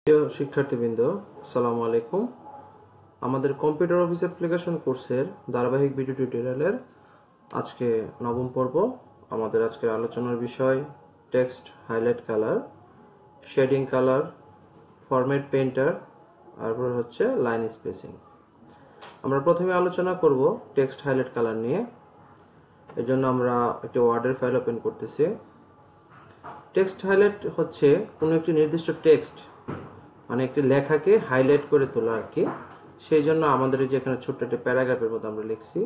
প্রিয় শিক্ষার্থীবৃন্দ, আসসালামু আলাইকুম। আমাদের কম্পিউটার অফিস অ্যাপ্লিকেশন কোর্সের ধারাবাহিক ভিডিও টিউটোরিয়ালের আজকে নবম পর্ব। আমাদের আজকের আলোচনার বিষয় text highlight colour, shading colour, format painter, তারপর হচ্ছে লাইন স্পেসিং। আমরা প্রথমে আলোচনা করব টেক্সট হাইলাইট কালার নিয়ে। এর জন্য আমরা একটি ওয়ার্ডের ফাইল ওপেন করতেছি। টেক্সট হাইলাইট হচ্ছে কোনো একটি নির্দিষ্ট টেক্সট, মানে একটি লেখাকে হাইলাইট করে তোলা আর কি। সেই জন্য আমাদের এই যে এখানে ছোট্ট একটা প্যারাগ্রাফের মধ্যে আমরা লিখছি,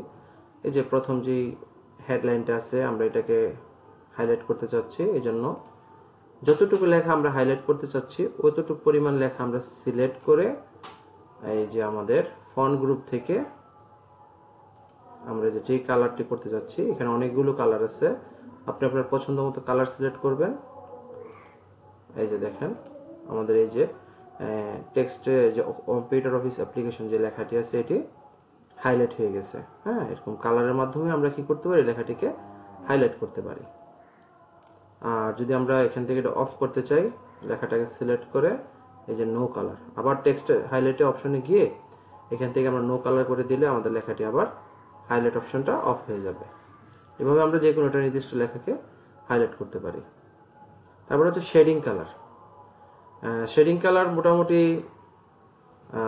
এই যে প্রথম যে হেডলাইনটা আছে আমরা এটাকে হাইলাইট করতে চাচ্ছি। এই জন্য যতটুকু লেখা আমরা হাইলাইট করতে চাচ্ছি অতটুকু পরিমাণ লেখা আমরা সিলেক্ট করে এই যে আমাদের ফন্ট গ্রুপ থেকে আমরা যে কালারটি করতে যাচ্ছি, এখানে অনেকগুলো কালার আছে, আপনি আপনার পছন্দ মতো কালার সিলেক্ট করবেন। এই যে দেখেন আমাদের এই যে টেক্সটে যে কম্পিউটার অফিস অ্যাপ্লিকেশন যে লেখাটি আছে এটি হাইলাইট হয়ে গেছে। হ্যাঁ, এরকম কালারের মাধ্যমে আমরা কি করতে পারি, লেখাটিকে হাইলাইট করতে পারি। আর যদি আমরা এখান থেকে এটা অফ করতে চাই, লেখাটাকে সিলেক্ট করে এই যে নো কালার, আবার টেক্সট হাইলাইটে অপশনে গিয়ে এখান থেকে আমরা নো কালার করে দিলে আমাদের লেখাটি আবার হাইলাইট অপশনটা অফ হয়ে যাবে। এভাবে আমরা যে কোনো একটা নির্দিষ্ট লেখাকে হাইলাইট করতে পারি। তারপর হচ্ছে শেডিং কালার। শেডিং কালার মোটামুটি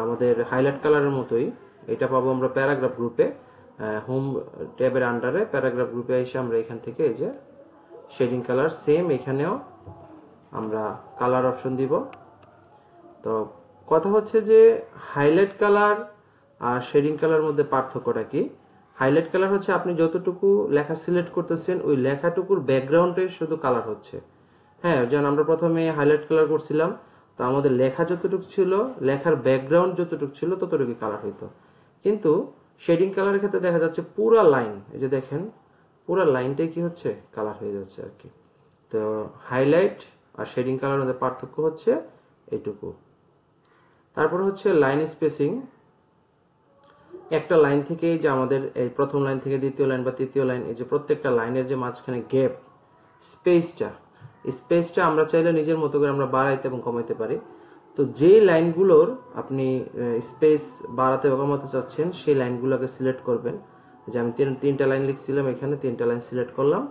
আমাদের হাইলাইট কালারের মতোই, এটা পাবো আমরা প্যারাগ্রাফ গ্রুপে, হোম ট্যাবের আন্ডারে প্যারাগ্রাফ গ্রুপে এসে আমরা এখান থেকে এই যে শেডিং কালার সেম এখানেও আমরা কালার অপশন দিব। তো কথা হচ্ছে যে হাইলাইট কালার আর শেডিং কালার মধ্যে পার্থক্যটা কি? হাইলাইট কালার হচ্ছে আপনি যতটুকু লেখা সিলেক্ট করতেছেন ওই লেখাটুকুর ব্যাকগ্রাউন্ডে শুধু কালার হচ্ছে। হ্যাঁ, যেমন আমরা প্রথমে হাইলাইট কালার করছিলাম, তো আমাদের লেখা যতটুকু ছিল, লেখার ব্যাকগ্রাউন্ড যতটুকু ছিল ততটুকু কালার হইতো। কিন্তু শেডিং কালারের ক্ষেত্রে দেখা যাচ্ছে পুরা লাইন, এই যে দেখেন পুরা লাইনটাই কি হচ্ছে, কালার হয়ে যাচ্ছে আর কি। তো হাইলাইট আর শেডিং কালার মধ্যে পার্থক্য হচ্ছে এইটুকু। তারপর হচ্ছে লাইন স্পেসিং। একটা লাইন থেকে যে আমাদের এই প্রথম লাইন থেকে দ্বিতীয় লাইন বা তৃতীয় লাইন, এই যে প্রত্যেকটা লাইনের যে মাঝখানে গ্যাপ, স্পেসটা আমরা চাইলে নিজের মতো করে আমরা বাড়াইতে এবং কমাইতে পারি। তো যে লাইনগুলোর আপনি স্পেস বাড়াতে বা কমাতে চাচ্ছেন সেই লাইনগুলোকে সিলেক্ট করবেন। যে আমি তিনটা লাইন লিখছিলাম, এখানে তিনটা লাইন সিলেক্ট করলাম।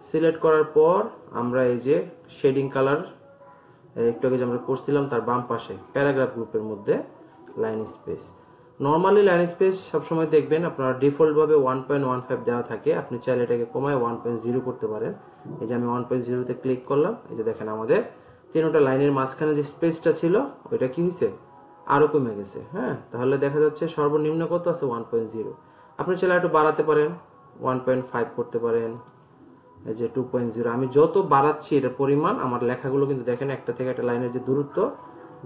সিলেক্ট করার পর আমরা এই যে শেডিং কালার একটু আগে যে আমরা করছিলাম তার বাম পাশে প্যারাগ্রাফ গ্রুপের মধ্যে line space. Normally line space সবসময় দেখবেন আপনার ডিফল্ট ভাবে 1.15 দেওয়া থাকে, আপনি চাইলে এটাকে কমায় 1.0 করতে পারেন। এই যে আমি 1.0 ক্লিক করলাম, এই যে দেখেন আমাদের তিনটা লাইনের মাঝখানে যে স্পেসটা ছিল ওইটা কি হয়েছে, আরো কমে গেছে। হ্যাঁ, তাহলে দেখা যাচ্ছে সর্বনিম্ন কত আছে 1.0। আপনি চাইলে একটু বাড়াতে পারেন, 1.5 করতে পারেন, এই যে 2.0। আমি যত বাড়াচ্ছি এটার পরিমাণ আমার লেখাগুলো কিন্তু দেখেন একটা থেকে একটা লাইনের যে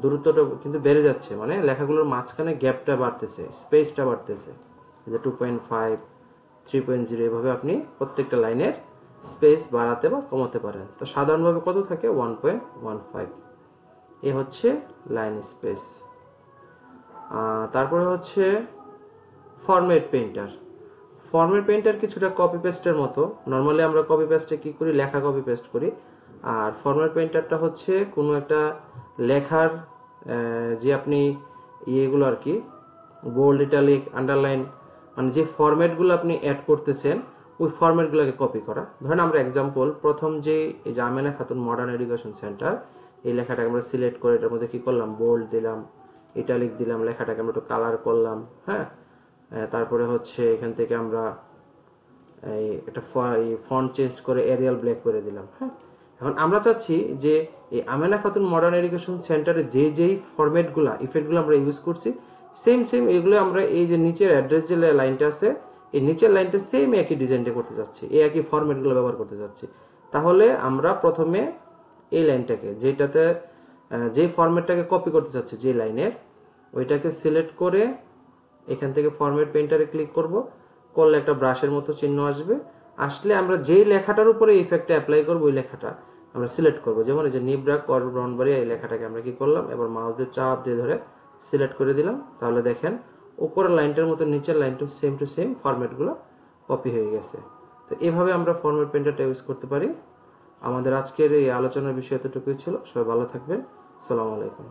দূরত্বটা কিন্তু বেড়ে যাচ্ছে, মানে লেখাগুলোর মাঝখানে গ্যাপটা বাড়তেছে, স্পেসটা বাড়তেছে। যে 2.5, 3.0 এভাবে আপনি প্রত্যেকটা লাইনের স্পেস বাড়াতে বা কমাতে পারেন। তো সাধারণভাবে কত থাকে 1.15। এ হচ্ছে লাইন স্পেস। তারপরে হচ্ছে ফরম্যাট পেইন্টার কিছুটা কপি পেস্টের মতো। নর্মালি আমরা কপি পেস্টে কি করি, লেখা কপি পেস্ট করি। আর ফরম্যাট পেইন্টারটা হচ্ছে কোনো একটা লেখার যে আপনি ইয়েগুলো আর কি, বোল্ড, ইটালিক, আন্ডারলাইন, মানে যে ফরম্যাটগুলো আপনি অ্যাড করতেছেন ওই ফরম্যাটগুলোকে কপি করা। ধরেন আমরা এক্সাম্পল প্রথম যে এই যে Amena Khatun modern education centre, এই লেখাটাকে আমরা সিলেক্ট করে এটার মধ্যে কি করলাম, বোল্ড দিলাম, ইটালিক দিলাম, লেখাটাকে আমরা একটু কালার করলাম। হ্যাঁ, তারপরে হচ্ছে এখান থেকে আমরা এই একটা ফন্ট চেঞ্জ করে এরিয়াল ব্ল্যাক করে দিলাম। হ্যাঁ, এখন আমরা চাচ্ছি যে এই আমেনা খাতুন মডার্ন এডুকেশন সেন্টারে যেই ফরম্যাটগুলো ইফেক্টগুলো আমরা ইউজ করছি সেম এগুলো আমরা এই যে নিচের অ্যাড্রেস যে লাইনটা আছে এই নিচের লাইনটা সেম একই ডিজাইনটা করতে যাচ্ছি, এই একই ফরম্যাটগুলো ব্যবহার করতে যাচ্ছি। তাহলে আমরা প্রথমে এই লাইনটাকে যেটাতে যে ফরম্যাটটাকে কপি করতে চাচ্ছি যে লাইনের, ওইটাকে সিলেক্ট করে এখান থেকে ফরম্যাট পেইন্টারে ক্লিক করলে একটা ব্রাশের মতো চিহ্ন আসলে আমরা যেই লেখাটার উপরে ইফেক্টটা অ্যাপ্লাই করবো ওই লেখাটা আমরা সিলেক্ট করবো। যেমন এই যে নিব্রা করব ব্রাউনবাড়িয়া, এই লেখাটাকে আমরা কি করলাম, এবার মাউস দিয়ে চাপ দিয়ে ধরে সিলেক্ট করে দিলাম। তাহলে দেখেন উপরের লাইনটার মতো নিচের লাইনটা সেম টু সেম ফরম্যাটগুলো কপি হয়ে গেছে। তো এভাবে আমরা ফরম্যাট পেইন্টারটা ইউজ করতে পারি। আমাদের আজকের এই আলোচনার বিষয় এতটুকুই ছিল। সবাই ভালো থাকবেন। আসসালামু আলাইকুম।